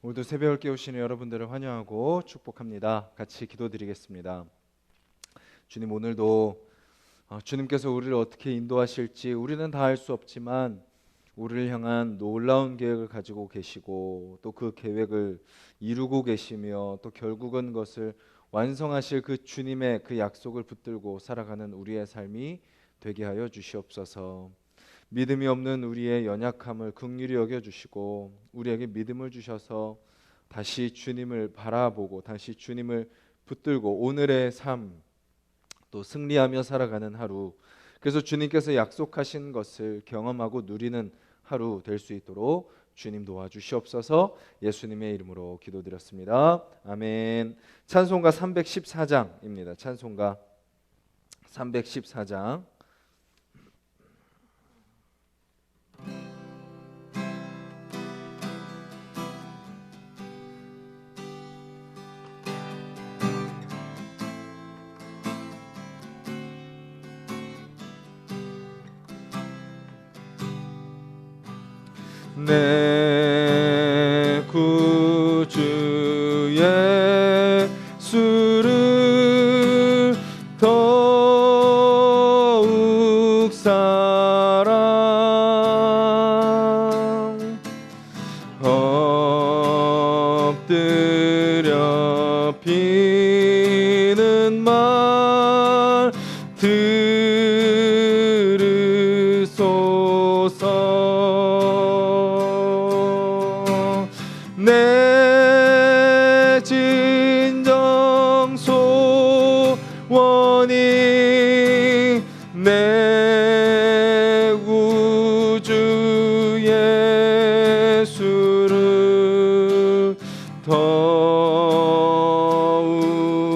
오늘도 새벽을 깨우시는 여러분들을 환영하고 축복합니다. 같이 기도드리겠습니다. 주님, 오늘도 주님께서 우리를 어떻게 인도하실지 우리는 다 알 수 없지만 우리를 향한 놀라운 계획을 가지고 계시고 또 그 계획을 이루고 계시며 또 결국은 그것을 완성하실 그 주님의 그 약속을 붙들고 살아가는 우리의 삶이 되게 하여 주시옵소서. 믿음이 없는 우리의 연약함을 긍휼히 여겨주시고 우리에게 믿음을 주셔서 다시 주님을 바라보고 다시 주님을 붙들고 오늘의 삶 또 승리하며 살아가는 하루, 그래서 주님께서 약속하신 것을 경험하고 누리는 하루 될 수 있도록 주님 도와주시옵소서. 예수님의 이름으로 기도드렸습니다. 아멘. 찬송가 314장입니다. 찬송가 314장. 내 구주 예수를 더욱 사랑 엎드려 비는 말 내 진정 소원이 내 구주 예수를 더욱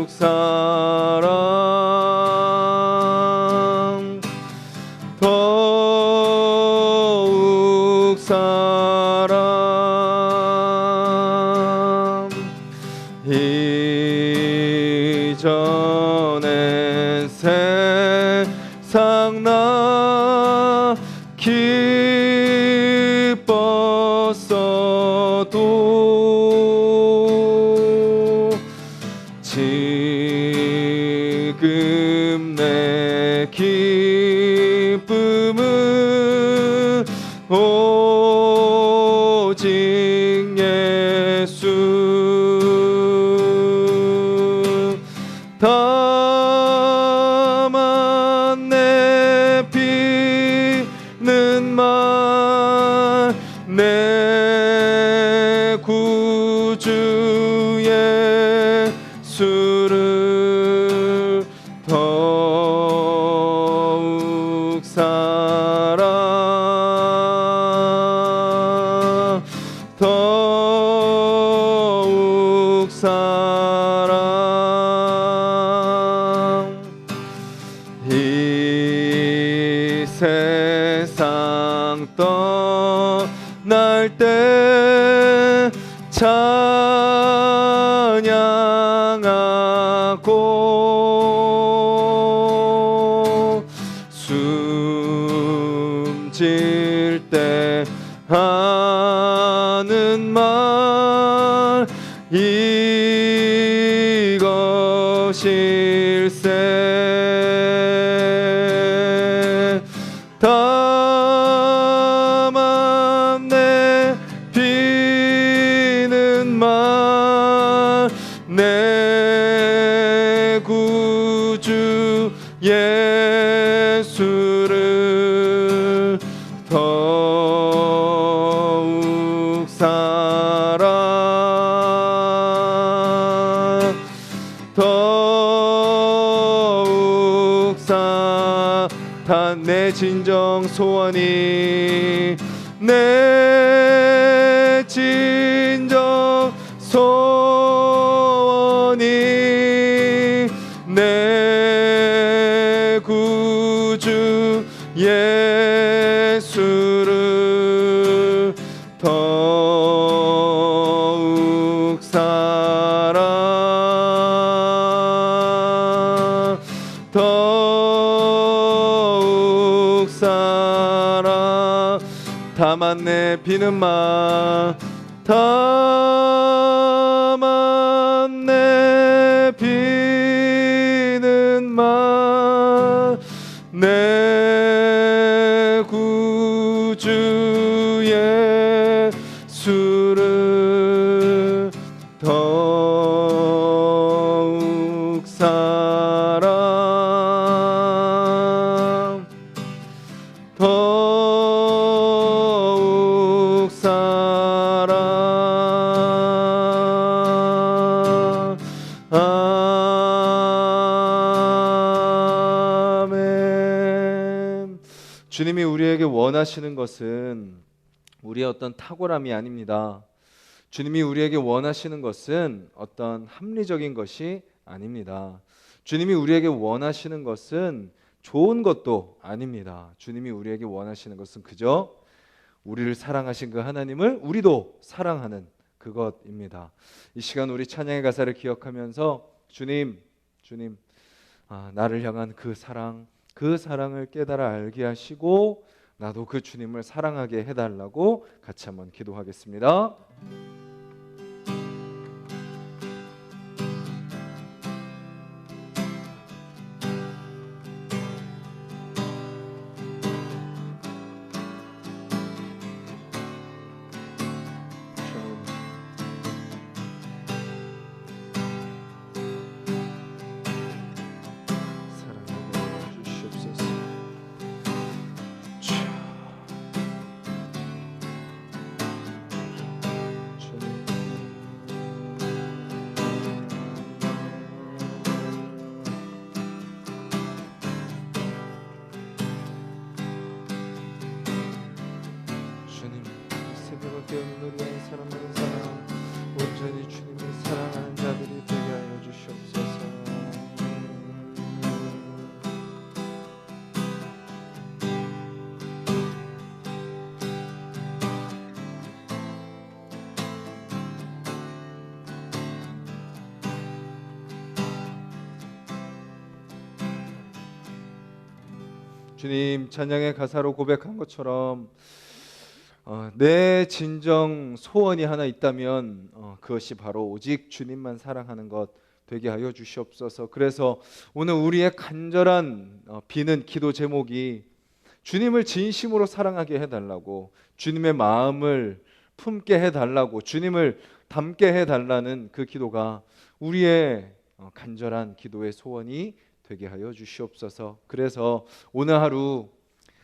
사랑 더욱 사랑 이전엔 세상 나 기뻤어도 지금 내 기쁨은 오직 예수. 다만 내 비는 말 내 구주 예수를 더욱 사랑 더욱 사랑 이 세상 떠날 때 찬양하고 숨질 때 하는 말 이것일세. 다만 내 비는 말 내 구주 예수를 더욱 사랑 더욱 단 내 진정 소원이 내 진정 소원이 내 구주 예수를 더욱 사랑 더욱 사랑 다만 내 비는 말 다만 내 비는 말 내 구주 예수를 더욱 더욱 아멘. 주님이 우리에게 원하시는 것은 우리의 어떤 탁월함이 아닙니다. 주님이 우리에게 원하시는 것은 어떤 합리적인 것이 아닙니다. 주님이 우리에게 원하시는 것은 좋은 것도 아닙니다. 주님이 우리에게 원하시는 것은 그저 우리를 사랑하신 그 하나님을 우리도 사랑하는 그것입니다. 이 시간 우리 찬양의 가사를 기억하면서 주님 나를 향한 그 사랑을 깨달아 알게 하시고 나도 그 주님을 사랑하게 해달라고 같이 한번 기도하겠습니다. 온전히 주님을 사랑하는 자들이 되게 하여 주시옵소서. 주님, 찬양의 가사로 고백한 것처럼 내 진정 소원이 하나 있다면 그것이 바로 오직 주님만 사랑하는 것 되게 하여 주시옵소서. 그래서 오늘 우리의 간절한 비는 기도 제목이 주님을 진심으로 사랑하게 해달라고, 주님의 마음을 품게 해달라고, 주님을 닮게 해달라는 그 기도가 우리의 간절한 기도의 소원이 되게 하여 주시옵소서. 그래서 오늘 하루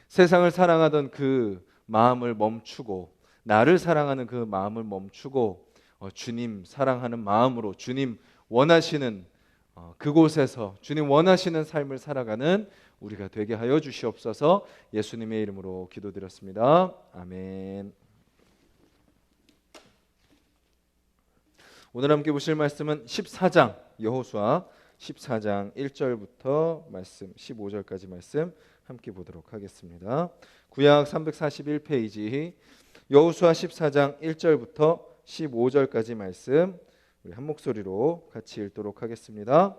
세상을 사랑하던 그 마음을 멈추고, 나를 사랑하는 그 마음을 멈추고 주님 사랑하는 마음으로 주님 원하시는 그곳에서 주님 원하시는 삶을 살아가는 우리가 되게 하여 주시옵소서. 예수님의 이름으로 기도드렸습니다. 아멘. 오늘 함께 보실 말씀은 14장 여호수아 14장 1절부터 말씀 15절까지 말씀 함께 보도록 하겠습니다. 구약 341페이지 여호수아 14장 1절부터 15절까지 말씀 우리 한 목소리로 같이 읽도록 하겠습니다.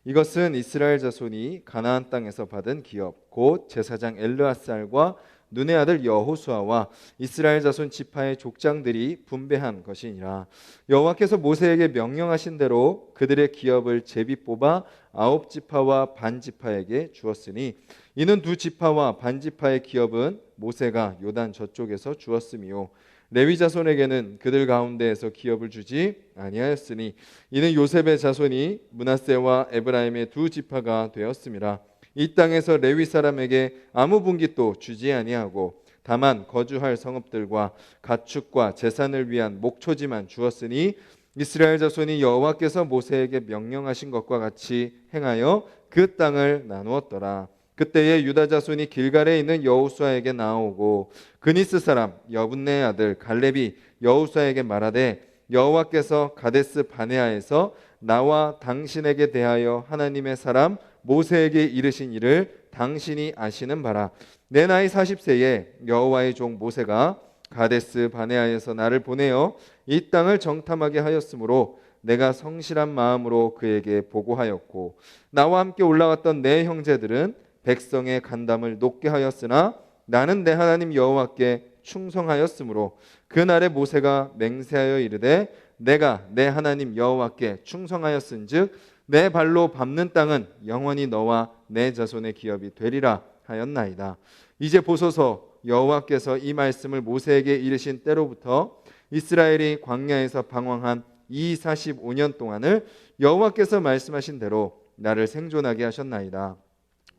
이것은 이스라엘 자손이 가나안 땅에서 받은 기업 곧 제사장 엘르아살과 눈의 아들 여호수아와 이스라엘 자손 지파의 족장들이 분배한 것이니라. 여호와께서 모세에게 명령하신 대로 그들의 기업을 제비 뽑아 9지파와 반지파에게 주었으니 이는 2지파와 반지파의 기업은 모세가 요단 저쪽에서 주었으며 레위 자손에게는 그들 가운데에서 기업을 주지 아니하였으니 이는 요셉의 자손이 므낫세와 에브라임의 2지파가 되었음이라. 이 땅에서 레위 사람에게 아무 분깃도 주지 아니하고 다만 거주할 성읍들과 가축과 재산을 위한 목초지만 주었으니 이스라엘 자손이 여호와께서 모세에게 명령하신 것과 같이 행하여 그 땅을 나누었더라. 그때에 유다 자손이 길갈에 있는 여호수아에게 나오고 그니스 사람 여분네의 아들 갈렙이 여호수아에게 말하되 여호와께서 가데스 바네아에서 나와 당신에게 대하여 하나님의 사람 모세에게 이르신 일을 당신이 아시는 바라. 내 나이 40세에 여호와의 종 모세가 가데스 바네아에서 나를 보내어 이 땅을 정탐하게 하였으므로 내가 성실한 마음으로 그에게 보고하였고 나와 함께 올라갔던 내 형제들은 백성의 간담을 높게 하였으나 나는 내 하나님 여호와께 충성하였으므로 그날에 모세가 맹세하여 이르되 내가 내 하나님 여호와께 충성하였은즉 내 발로 밟는 땅은 영원히 너와 내 자손의 기업이 되리라 하였나이다. 이제 보소서 여호와께서 이 말씀을 모세에게 이르신 때로부터 이스라엘이 광야에서 방황한 이 45년 동안을 여호와께서 말씀하신 대로 나를 생존하게 하셨나이다.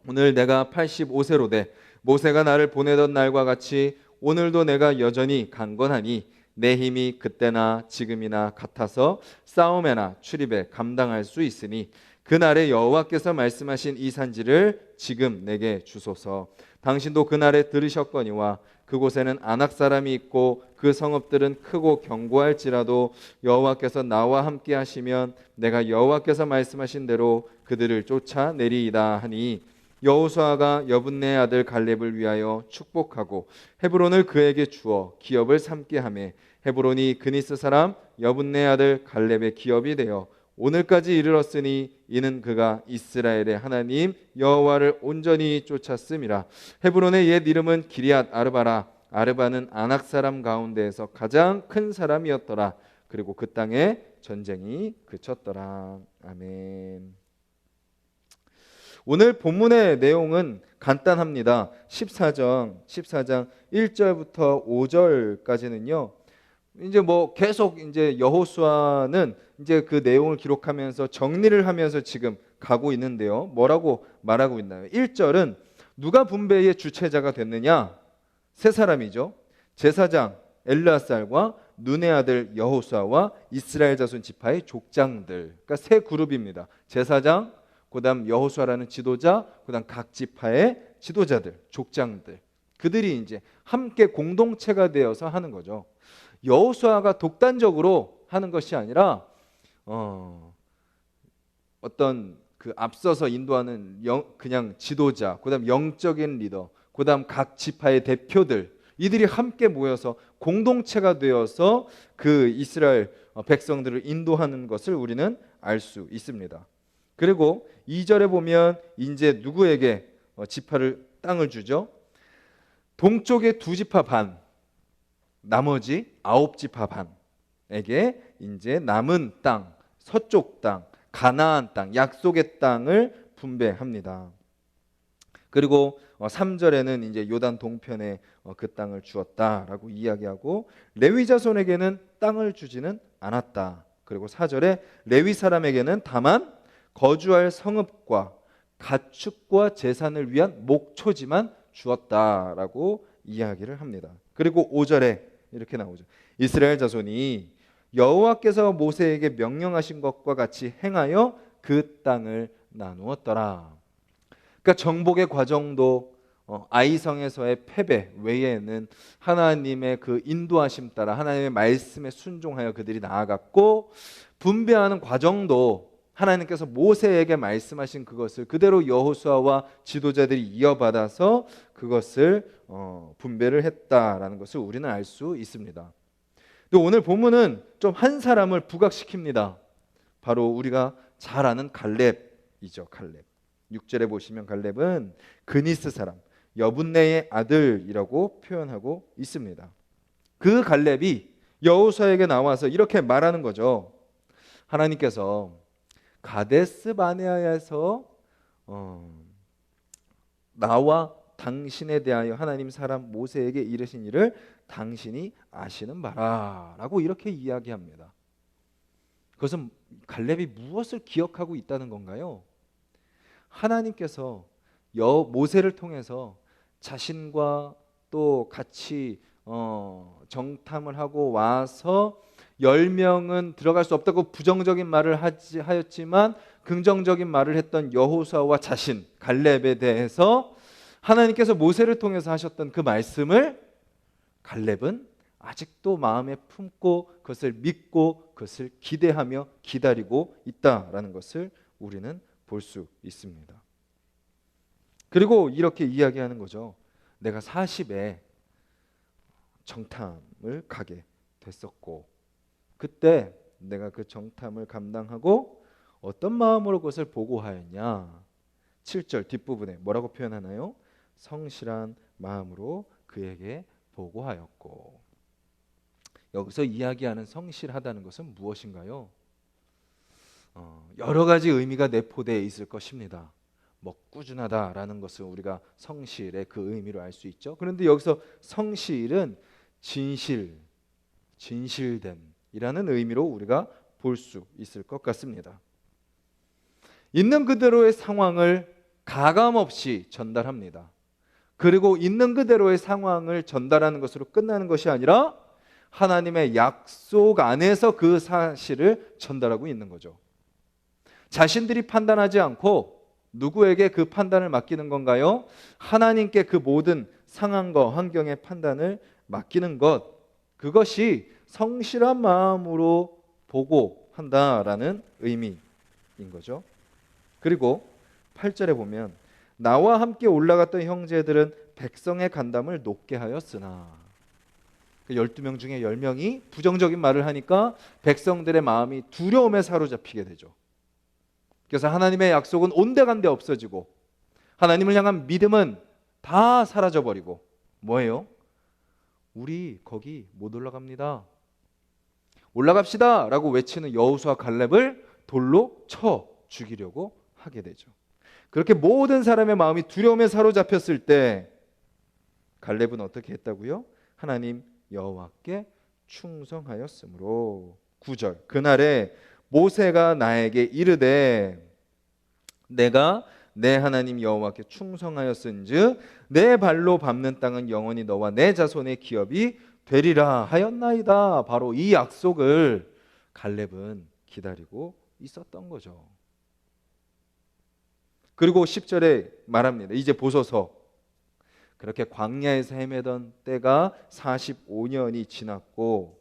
오늘 내가 85세로 돼 모세가 나를 보내던 날과 같이 오늘도 내가 여전히 강건하니 내 힘이 그때나 지금이나 같아서 싸움에나 출입에 감당할 수 있으니 그날에 여호와께서 말씀하신 이 산지를 지금 내게 주소서. 당신도 그날에 들으셨거니와 그곳에는 아낙 사람이 있고 그 성읍들은 크고 견고할지라도 여호와께서 나와 함께 하시면 내가 여호와께서 말씀하신 대로 그들을 쫓아내리이다 하니 여호수아가 여분네 아들 갈렙을 위하여 축복하고 헤브론을 그에게 주어 기업을 삼게 하매 헤브론이 그니스 사람 여분네 아들 갈렙의 기업이 되어 오늘까지 이르렀으니 이는 그가 이스라엘의 하나님 여호와를 온전히 쫓았음이라. 헤브론의 옛 이름은 기리앗 아르바라. 아르바는 아낙 사람 가운데에서 가장 큰 사람이었더라. 그리고 그 땅에 전쟁이 그쳤더라. 아멘. 오늘 본문의 내용은 간단합니다. 14장 1절부터 5절까지는요. 이제 뭐 계속 이제 여호수아는 이제 그 내용을 기록하면서 정리를 하면서 지금 가고 있는데요. 뭐라고 말하고 있나요? 1절은 누가 분배의 주체자가 됐느냐? 세 사람이죠. 제사장 엘르아살과 눈의 아들 여호수아와 이스라엘 자손 지파의 족장들. 그러니까 세 그룹입니다. 제사장, 그다음 여호수아라는 지도자, 그다음 각 지파의 지도자들, 족장들. 그들이 이제 함께 공동체가 되어서 하는 거죠. 여호수아가 독단적으로 하는 것이 아니라 어떤 그 앞서서 인도하는 그냥 지도자, 그다음 영적인 리더, 그다음 각 지파의 대표들, 이들이 함께 모여서 공동체가 되어서 그 이스라엘 백성들을 인도하는 것을 우리는 알 수 있습니다. 그리고 2절에 보면 이제 누구에게 지파를 땅을 주죠? 동쪽의 2지파 반, 나머지 9지파 반에게 이제 남은 땅, 서쪽 땅, 가나안 땅, 약속의 땅을 분배합니다. 그리고 3절에는 이제 요단 동편에 그 땅을 주었다라고 이야기하고 레위 자손에게는 땅을 주지는 않았다. 그리고 4절에 레위 사람에게는 다만 거주할 성읍과 가축과 재산을 위한 목초지만 주었다라고 이야기를 합니다. 그리고 5절에 이렇게 나오죠. 이스라엘 자손이 여호와께서 모세에게 명령하신 것과 같이 행하여 그 땅을 나누었더라. 그러니까 정복의 과정도 아이성에서의 패배 외에는 하나님의 그 인도하심 따라 하나님의 말씀에 순종하여 그들이 나아갔고, 분배하는 과정도 하나님께서 모세에게 말씀하신 그것을 그대로 여호수아와 지도자들이 이어받아서 그것을 분배를 했다라는 것을 우리는 알 수 있습니다. 근데 오늘 본문은 좀 한 사람을 부각시킵니다. 바로 우리가 잘 아는 갈렙이죠. 갈렙. 6절에 보시면 갈렙은 그니스 사람 여분네의 아들이라고 표현하고 있습니다. 그 갈렙이 여호수아에게 나와서 이렇게 말하는 거죠. 하나님께서 가데스 바네아에서 나와 당신에 대하여 하나님 사람 모세에게 이르신 일을 당신이 아시는 바라라고 이렇게 이야기합니다. 그것은 갈렙이 무엇을 기억하고 있다는 건가요? 하나님께서 모세를 통해서 자신과 또 같이 정탐을 하고 와서 10명은 들어갈 수 없다고 부정적인 말을 하였지만 긍정적인 말을 했던 여호수아와 자신 갈렙에 대해서 하나님께서 모세를 통해서 하셨던 그 말씀을 갈렙은 아직도 마음에 품고 그것을 믿고 그것을 기대하며 기다리고 있다라는 것을 우리는 볼 수 있습니다. 그리고 이렇게 이야기하는 거죠. 내가 40에 정탐을 가게 됐었고 그때 내가 그 정탐을 감당하고 어떤 마음으로 그것을 보고하였냐. 7절 뒷부분에 뭐라고 표현하나요? 성실한 마음으로 그에게 보고하였고. 여기서 이야기하는 성실하다는 것은 무엇인가요? 여러 가지 의미가 내포되어 있을 것입니다. 뭐 꾸준하다라는 것을 우리가 성실의 그 의미로 알 수 있죠. 그런데 여기서 성실은 진실됨이라는 의미로 우리가 볼 수 있을 것 같습니다. 있는 그대로의 상황을 가감없이 전달합니다. 그리고 있는 그대로의 상황을 전달하는 것으로 끝나는 것이 아니라 하나님의 약속 안에서 그 사실을 전달하고 있는 거죠. 자신들이 판단하지 않고 누구에게 그 판단을 맡기는 건가요? 하나님께 그 모든 상황과 환경의 판단을 맡기는 것, 그것이 성실한 마음으로 보고한다라는 의미인 거죠. 그리고 8절에 보면 나와 함께 올라갔던 형제들은 백성의 간담을 높게 하였으나, 12명 중에 10명이 부정적인 말을 하니까 백성들의 마음이 두려움에 사로잡히게 되죠. 그래서 하나님의 약속은 온데간데 없어지고 하나님을 향한 믿음은 다 사라져버리고 뭐예요? 우리 거기 못 올라갑니다. 올라갑시다 라고 외치는 여호수아 갈렙을 돌로 쳐 죽이려고 하게 되죠. 그렇게 모든 사람의 마음이 두려움에 사로잡혔을 때 갈렙은 어떻게 했다고요? 하나님 여호와께 충성하였으므로. 9절 그날에 모세가 나에게 이르되 내가 내 하나님 여호와께 충성하였은즉 내 발로 밟는 땅은 영원히 너와 내 자손의 기업이 되리라 하였나이다. 바로 이 약속을 갈렙은 기다리고 있었던 거죠. 그리고 10절에 말합니다. 이제 보소서. 그렇게 광야에서 헤매던 때가 45년이 지났고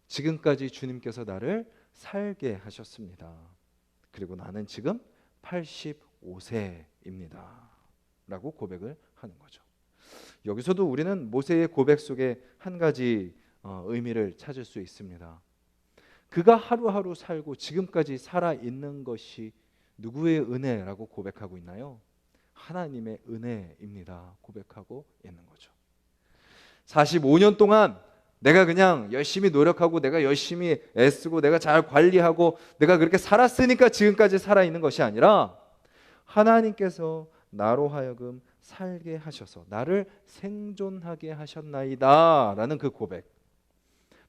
지금까지 주님께서 나를 살게 하셨습니다. 그리고 나는 지금 85세입니다 라고 고백을 하는 거죠. 여기서도 우리는 모세의 고백 속에 한 가지 의미를 찾을 수 있습니다. 그가 하루하루 살고 지금까지 살아있는 것이 누구의 은혜라고 고백하고 있나요? 하나님의 은혜입니다 고백하고 있는 거죠. 45년 동안 내가 그냥 열심히 노력하고 내가 열심히 애쓰고 내가 잘 관리하고 내가 그렇게 살았으니까 지금까지 살아있는 것이 아니라 하나님께서 나로 하여금 살게 하셔서 나를 생존하게 하셨나이다 라는 그 고백,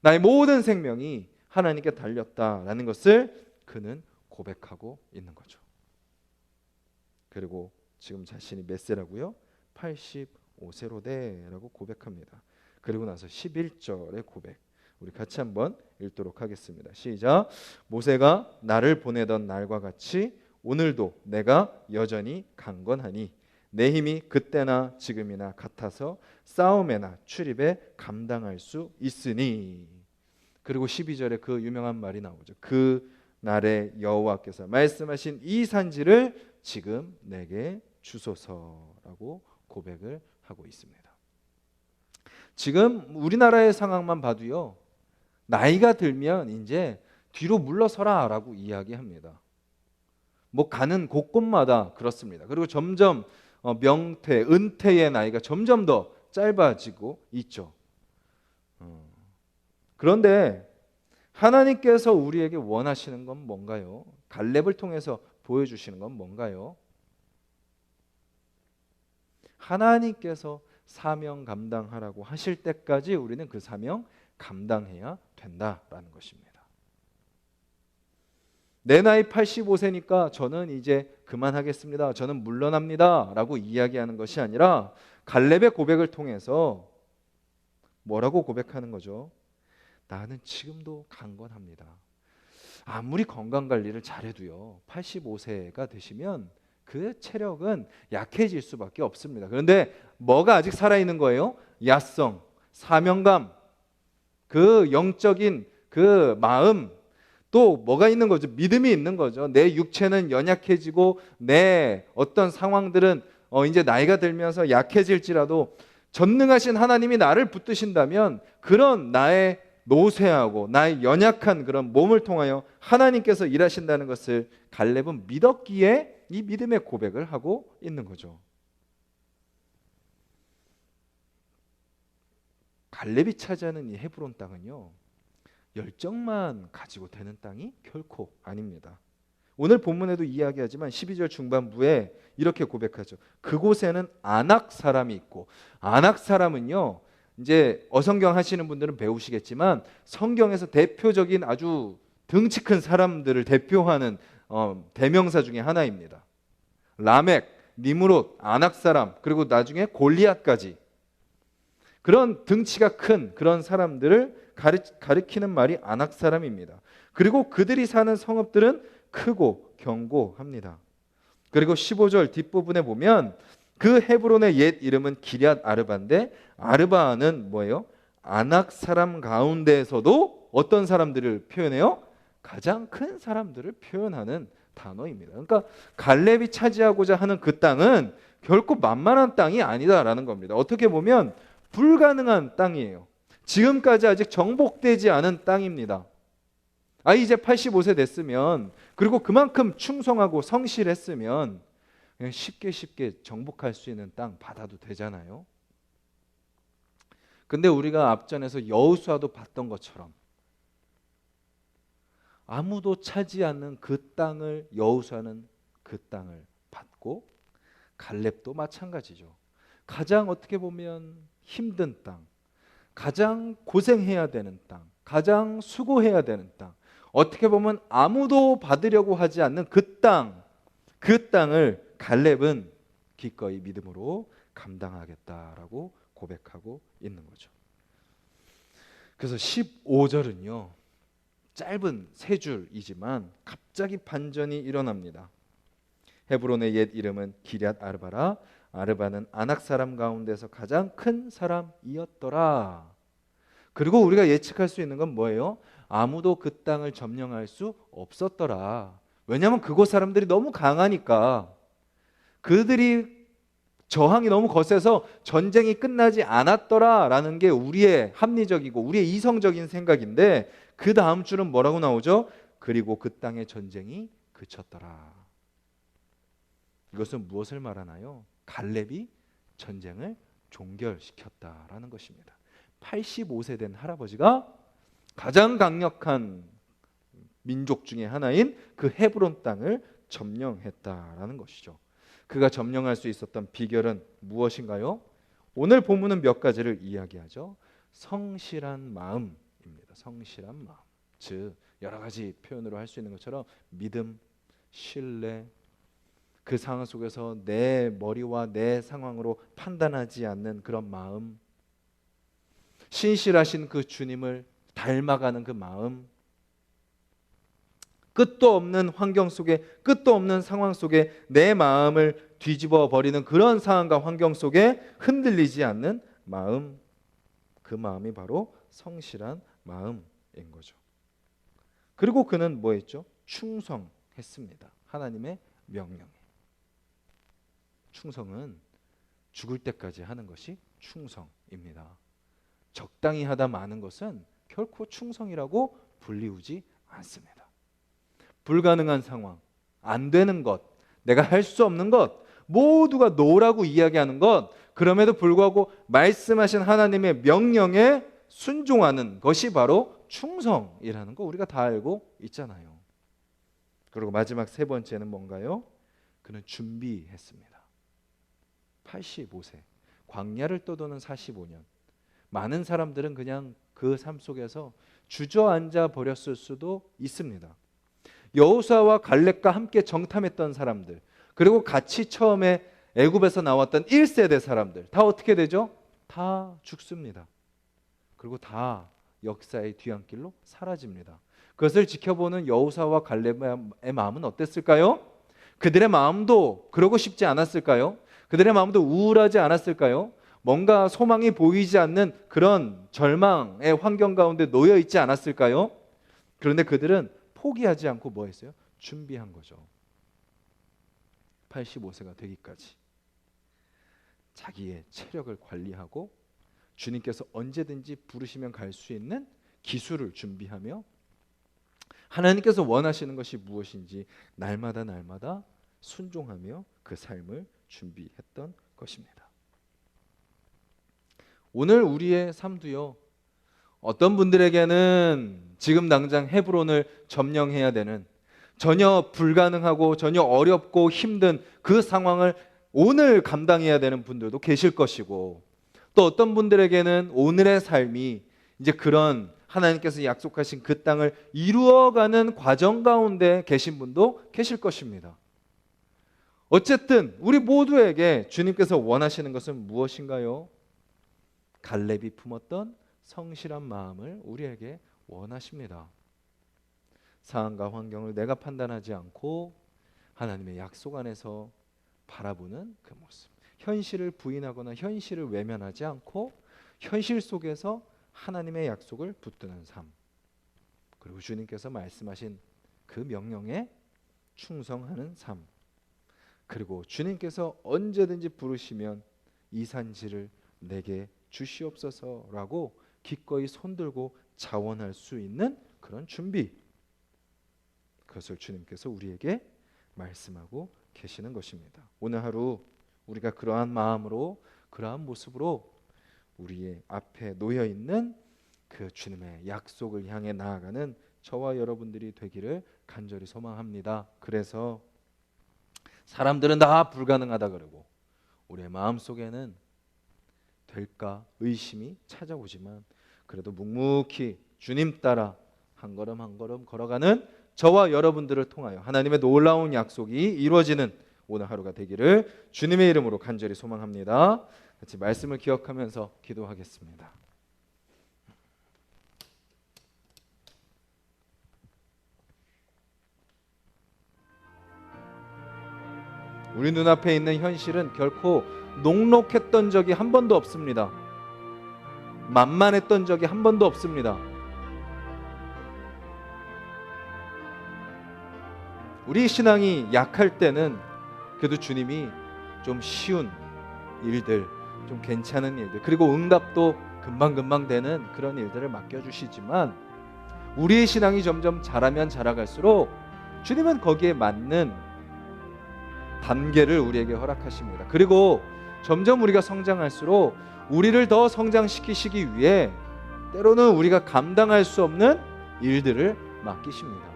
나의 모든 생명이 하나님께 달렸다라는 것을 그는 고백하고 있는 거죠. 그리고 지금 자신이 몇 세라고요? 85세로 돼라고 고백합니다. 그리고 나서 11절의 고백, 우리 같이 한번 읽도록 하겠습니다. 시작. 모세가 나를 보내던 날과 같이 오늘도 내가 여전히 강건하니 내 힘이 그때나 지금이나 같아서 싸움에나 출입에 감당할 수 있으니. 그리고 12절에 그 유명한 말이 나오죠. 그 날에 여호와께서 말씀하신 이 산지를 지금 내게 주소서라고 고백을 하고 있습니다. 지금 우리나라의 상황만 봐도요, 나이가 들면 이제 뒤로 물러서라라고 이야기합니다. 뭐 가는 곳곳마다 그렇습니다. 그리고 점점 명퇴, 은퇴의 나이가 점점 더 짧아지고 있죠. 그런데 하나님께서 우리에게 원하시는 건 뭔가요? 갈렙을 통해서 보여주시는 건 뭔가요? 하나님께서 사명 감당하라고 하실 때까지 우리는 그 사명 감당해야 된다라는 것입니다. 내 나이 85세니까 저는 이제 그만하겠습니다, 저는 물러납니다 라고 이야기하는 것이 아니라 갈렙의 고백을 통해서 뭐라고 고백하는 거죠? 나는 지금도 강건합니다. 아무리 건강관리를 잘해도요 85세가 되시면 그 체력은 약해질 수밖에 없습니다. 그런데 뭐가 아직 살아있는 거예요? 야성, 사명감, 그 영적인 그 마음, 또 뭐가 있는 거죠? 믿음이 있는 거죠. 내 육체는 연약해지고 내 어떤 상황들은 이제 나이가 들면서 약해질지라도 전능하신 하나님이 나를 붙드신다면 그런 나의 노쇠하고 나의 연약한 그런 몸을 통하여 하나님께서 일하신다는 것을 갈렙은 믿었기에 이 믿음의 고백을 하고 있는 거죠. 갈렙이 차지하는 이 헤브론 땅은요, 열정만 가지고 되는 땅이 결코 아닙니다. 오늘 본문에도 이야기하지만 12절 중반부에 이렇게 고백하죠. 그곳에는 아낙 사람이 있고, 아낙 사람은요, 이제 어성경 하시는 분들은 배우시겠지만 성경에서 대표적인 아주 덩치 큰 사람들을 대표하는 대명사 중에 하나입니다. 라멕, 니므롯, 아낙 사람, 그리고 나중에 골리앗까지, 그런 등치가 큰 그런 사람들을 가리키는 말이 아낙 사람입니다. 그리고 그들이 사는 성읍들은 크고 견고합니다. 그리고 15절 뒷부분에 보면 그 헤브론의 옛 이름은 기럇 아르바인데, 아르바는 뭐예요? 아낙 사람 가운데에서도 어떤 사람들을 표현해요? 가장 큰 사람들을 표현하는 단어입니다. 그러니까 갈렙이 차지하고자 하는 그 땅은 결코 만만한 땅이 아니다라는 겁니다. 어떻게 보면 불가능한 땅이에요. 지금까지 아직 정복되지 않은 땅입니다. 이제 85세 됐으면, 그리고 그만큼 충성하고 성실했으면 그냥 쉽게 정복할 수 있는 땅 받아도 되잖아요. 근데 우리가 앞전에서 여호수아도 봤던 것처럼 아무도 차지 않는 그 땅을 여호수아는 그 땅을 받고, 갈렙도 마찬가지죠. 가장 어떻게 보면 힘든 땅, 가장 고생해야 되는 땅, 가장 수고해야 되는 땅, 어떻게 보면 아무도 받으려고 하지 않는 그 땅을 갈렙은 기꺼이 믿음으로 감당하겠다라고 고백하고 있는 거죠. 그래서 15절은요, 짧은 세 줄이지만 갑자기 반전이 일어납니다. 헤브론의 옛 이름은 기럇 아르바라. 아르바는 아낙 사람 가운데서 가장 큰 사람이었더라. 그리고 우리가 예측할 수 있는 건 뭐예요? 아무도 그 땅을 점령할 수 없었더라. 왜냐하면 그곳 사람들이 너무 강하니까. 그들이 저항이 너무 거세서 전쟁이 끝나지 않았더라라는 게 우리의 합리적이고 우리의 이성적인 생각인데, 그 다음 줄은 뭐라고 나오죠? 그리고 그 땅의 전쟁이 그쳤더라. 이것은 무엇을 말하나요? 갈렙이 전쟁을 종결시켰다라는 것입니다. 85세 된 할아버지가 가장 강력한 민족 중에 하나인 그 헤브론 땅을 점령했다라는 것이죠. 그가 점령할 수 있었던 비결은 무엇인가요? 오늘 본문은 몇 가지를 이야기하죠. 성실한 마음입니다. 성실한 마음. 즉 여러 가지 표현으로 할 수 있는 것처럼 믿음, 신뢰, 그 상황 속에서 내 머리와 내 상황으로 판단하지 않는 그런 마음, 신실하신 그 주님을 닮아가는 그 마음, 끝도 없는 환경 속에, 끝도 없는 상황 속에 내 마음을 뒤집어 버리는 그런 상황과 환경 속에 흔들리지 않는 마음, 그 마음이 바로 성실한 마음인 거죠. 그리고 그는 뭐 했죠? 충성했습니다. 하나님의 명령에. 충성은 죽을 때까지 하는 것이 충성입니다. 적당히 하다 마는 것은 결코 충성이라고 불리우지 않습니다. 불가능한 상황, 안 되는 것, 내가 할 수 없는 것, 모두가 노라고 이야기하는 것, 그럼에도 불구하고 말씀하신 하나님의 명령에 순종하는 것이 바로 충성이라는 거 우리가 다 알고 있잖아요. 그리고 마지막 세 번째는 뭔가요? 그는 준비했습니다. 85세, 광야를 떠도는 45년. 많은 사람들은 그냥 그 삶 속에서 주저앉아 버렸을 수도 있습니다. 여호수아와 갈렙과 함께 정탐했던 사람들, 그리고 같이 처음에 애굽에서 나왔던 1세대 사람들 다 어떻게 되죠? 다 죽습니다. 그리고 다 역사의 뒤안길로 사라집니다. 그것을 지켜보는 여호수아와 갈렙의 마음은 어땠을까요? 그들의 마음도 그러고 싶지 않았을까요? 그들의 마음도 우울하지 않았을까요? 뭔가 소망이 보이지 않는 그런 절망의 환경 가운데 놓여 있지 않았을까요? 그런데 그들은 포기하지 않고 뭐 했어요? 준비한 거죠. 85세가 되기까지 자기의 체력을 관리하고 주님께서 언제든지 부르시면 갈 수 있는 기술을 준비하며 하나님께서 원하시는 것이 무엇인지 날마다 순종하며 그 삶을 준비했던 것입니다. 오늘 우리의 삶도요, 어떤 분들에게는 지금 당장 헤브론을 점령해야 되는, 전혀 불가능하고 전혀 어렵고 힘든 그 상황을 오늘 감당해야 되는 분들도 계실 것이고, 또 어떤 분들에게는 오늘의 삶이 이제 그런 하나님께서 약속하신 그 땅을 이루어가는 과정 가운데 계신 분도 계실 것입니다. 어쨌든 우리 모두에게 주님께서 원하시는 것은 무엇인가요? 갈렙이 품었던 성실한 마음을 우리에게 원하십니다. 상황과 환경을 내가 판단하지 않고 하나님의 약속 안에서 바라보는 그 모습, 현실을 부인하거나 현실을 외면하지 않고 현실 속에서 하나님의 약속을 붙드는 삶, 그리고 주님께서 말씀하신 그 명령에 충성하는 삶, 그리고 주님께서 언제든지 부르시면 이 산지를 내게 주시옵소서라고 기꺼이 손들고 자원할 수 있는 그런 준비, 그것을 주님께서 우리에게 말씀하고 계시는 것입니다. 오늘 하루 우리가 그러한 마음으로, 그러한 모습으로 우리의 앞에 놓여 있는 그 주님의 약속을 향해 나아가는 저와 여러분들이 되기를 간절히 소망합니다. 그래서 사람들은 다 불가능하다 그러고 우리의 마음속에는 될까 의심이 찾아오지만, 그래도 묵묵히 주님 따라 한 걸음 한 걸음 걸어가는 저와 여러분들을 통하여 하나님의 놀라운 약속이 이루어지는 오늘 하루가 되기를 주님의 이름으로 간절히 소망합니다. 같이 말씀을 기억하면서 기도하겠습니다. 우리 눈앞에 있는 현실은 결코 녹록했던 적이 한 번도 없습니다. 만만했던 적이 한 번도 없습니다. 우리 신앙이 약할 때는 그래도 주님이 좀 쉬운 일들, 좀 괜찮은 일들, 그리고 응답도 금방금방 되는 그런 일들을 맡겨주시지만, 우리의 신앙이 점점 자라면 자라갈수록 주님은 거기에 맞는 단계를 우리에게 허락하십니다. 그리고 점점 우리가 성장할수록 우리를 더 성장시키시기 위해 때로는 우리가 감당할 수 없는 일들을 맡기십니다.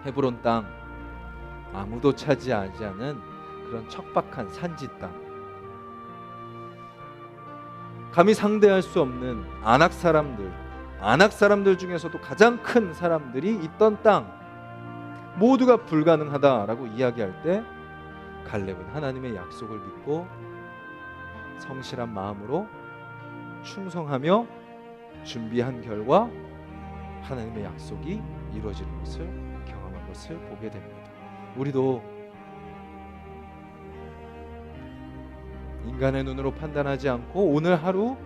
헤브론 땅, 아무도 차지하지 않은 그런 척박한 산지 땅, 감히 상대할 수 없는 아낙 사람들 중에서도 가장 큰 사람들이 있던 땅, 모두가 불가능하다라고 이야기할 때 갈렙은 하나님의 약속을 믿고 성실한 마음으로 충성하며 준비한 결과 하나님의 약속이 이루어지는 것을 경험한 것을 보게 됩니다. 우리도 인간의 눈으로 판단하지 않고 오늘 하루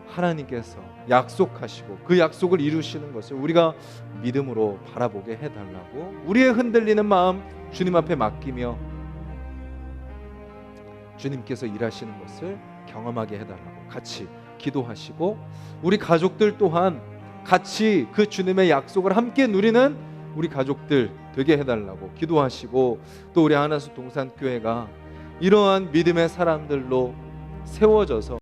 하나님께서 약속하시고 그 약속을 이루시는 것을 우리가 믿음으로 바라보게 해달라고, 우리의 흔들리는 마음 주님 앞에 맡기며 주님께서 일하시는 것을 경험하게 해달라고 같이 기도하시고, 우리 가족들 또한 같이 그 주님의 약속을 함께 누리는 우리 가족들 되게 해달라고 기도하시고, 또 우리 하나수 동산교회가 이러한 믿음의 사람들로 세워져서